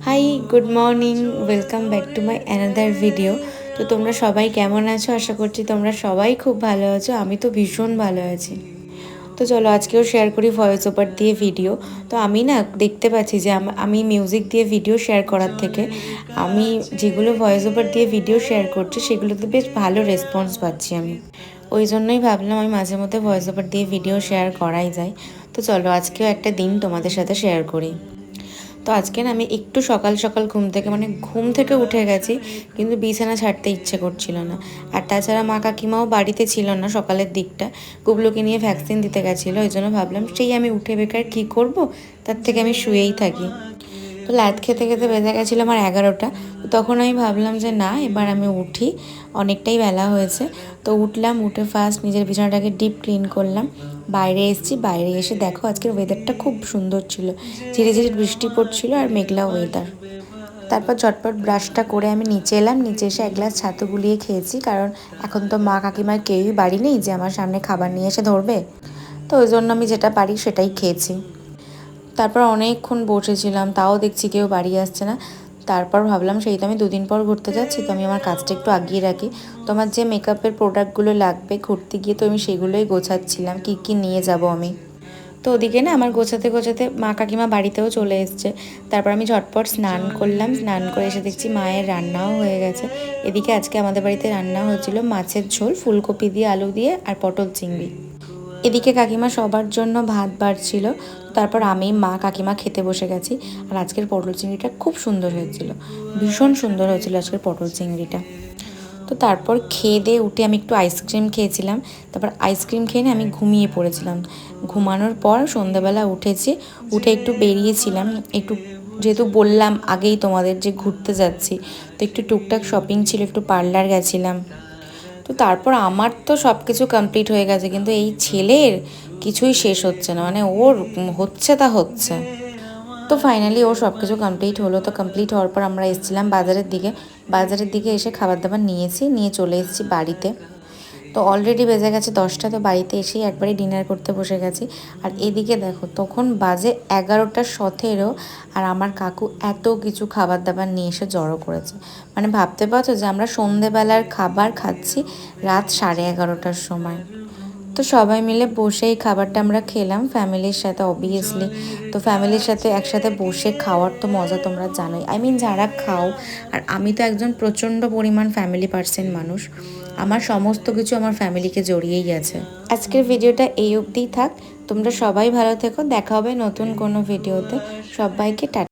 High, good morning, welcome back to my another video. তো তোমরা সবাই কেমন আছো? আশা করছি তোমরা সবাই খুব ভালো আছো। আমি তো ভীষণ ভালো আছি। তো চলো আজকেও শেয়ার করি ভয়েস ওভার দিয়ে ভিডিও। তো আমি না দেখতে পাচ্ছি যে আমি মিউজিক দিয়ে ভিডিও শেয়ার করার থেকে আমি যেগুলো ভয়েস ওভার দিয়ে ভিডিও শেয়ার করছি সেগুলোতে বেশ ভালো রেসপন্স পাচ্ছি আমি। ওই জন্যই ভাবলাম আমি মাঝে মধ্যে ভয়েস ওভার দিয়ে ভিডিও শেয়ার করাই যায়। তো চলো আজকেও একটা দিন তোমাদের সাথে শেয়ার করি। তো আজকে না আমি একটু সকাল সকাল ঘুম থেকে উঠে গেছি, কিন্তু বিছানা ছাড়তে ইচ্ছে করছিল না। আর তাছাড়া মা কাকিমাও বাড়িতে ছিল না সকালের দিকটা, গুবলুকে নিয়ে ভ্যাকসিন দিতে গেছিলো। ওই জন্য ভাবলাম সেই আমি উঠে বেকার কী করব, তার থেকে আমি শুয়েই থাকি। তো লাত খেতে খেতে বেজে গেছিলো আমার 11টা। তো তখন আমি ভাবলাম যে না, এবার আমি উঠি, অনেকটাই বেলা হয়েছে। তো উঠলাম, উঠে ফার্স্ট নিজের বিছানাটাকে ডিপ ক্লিন করলাম। বাইরে এসেছি, বাইরে এসে দেখো আজকের ওয়েদারটা খুব সুন্দর ছিল, ঝিরি ঝিরি বৃষ্টি পড়ছিল আর মেঘলা ওয়েদার। তারপর ঝটপট ব্রাশটা করে আমি নিচে এলাম, নিচে এসে এক গ্লাস ছাতু গুলিয়ে খেয়েছি, কারণ এখন তো মা কাকিমার কেউই বাড়ি নেই যে আমার সামনে খাবার নিয়ে এসে ধরবে। তো ওই জন্য আমি যেটা পারি সেটাই খেয়েছি। তারপর অনেকক্ষণ বসেছিলাম, তাও দেখছি কেউ বাড়ি আসছে না। তারপর ভাবলাম সেই তো আমি দুদিন পর ঘুরতে যাচ্ছি, তো আমি আমার কাজটা একটু আগিয়ে রাখি। তো আমার যে মেকআপের প্রোডাক্টগুলো লাগবে ঘুরতে গিয়ে, তো আমি সেগুলোই গোছাচ্ছিলাম, কী কী নিয়ে যাব আমি। তো ওদিকে না আমার গোছাতে গোছাতে মা কাকিমা বাড়িতেও চলে এসছে। তারপর আমি ঝটপট স্নান করলাম, স্নান করে এসে দেখছি মায়ের রান্নাও হয়ে গেছে। এদিকে আজকে আমাদের বাড়িতে রান্না হয়েছিল মাছের ঝোল, ফুলকপি দিয়ে, আলু দিয়ে আর পটল চিংড়ি। এদিকে কাকিমা সবার জন্য ভাত বাড়ছিল। তারপর আমি, মা, কাকিমা খেতে বসে গেছি। আর আজকের পটল চিংড়িটা খুব সুন্দর হয়েছিল, ভীষণ সুন্দর হয়েছিল আজকের পটল চিংড়িটা। তো তারপর খেয়ে দিয়ে উঠে আমি একটু আইসক্রিম খেয়েছিলাম। তারপর আইসক্রিম খেয়ে আমি ঘুমিয়ে পড়েছিলাম। ঘুমানোর পর সন্ধ্যাবেলা উঠেছি, উঠে একটু বেরিয়েছিলাম, একটু যেহেতু বললাম আগেই তোমাদের যে ঘুরতে যাচ্ছি, তো একটু টুকটাক শপিং ছিল, একটু পার্লার গেছিলাম। তো তারপর আমার তো সব কিছু কমপ্লিট হয়ে গেছে, কিন্তু এই ছেলের কিছুই শেষ হচ্ছে না, মানে ওর হচ্ছে তা হচ্ছে। তো ফাইনালি ওর সব কিছু কমপ্লিট হলো। তো কমপ্লিট হওয়ার পর আমরা এসেছিলাম বাজারের দিকে এসে খাবার দাবার নিয়ে চলে এসেছি বাড়িতে। তো অলরেডি বেজে গেছে 10টা। তো বাড়িতে এসেই একবারে ডিনার করতে বসে গেছি। আর এদিকে দেখো তখন বাজে 11টা 17, আর আমার কাকু এত কিছু খাবার দাবার নিয়ে এসে জড়ো করেছে। মানে ভাবতে পারছো যে আমরা সন্ধেবেলার খাবার খাচ্ছি রাত 11:30টার সময়। তো সবাই মিলে বসে এই খাবারটা আমরা খেলাম ফ্যামিলির সাথে অবভিয়াসলি। তো ফ্যামিলির সাথে একসাথে বসে খাওয়ার তো মজা তোমরা জানোই, যারা খাও। আর আমি তো একজন প্রচণ্ড পরিমাণ ফ্যামিলি পার্সন মানুষ, আমার সমস্ত কিছু আমার ফ্যামিলিকে জড়িয়েই আছে। আজকের ভিডিওটা এই অবধিই থাক। তোমরা সবাই ভালো থেকো, দেখা হবে নতুন কোনো ভিডিওতে। সবাইকে টাটা।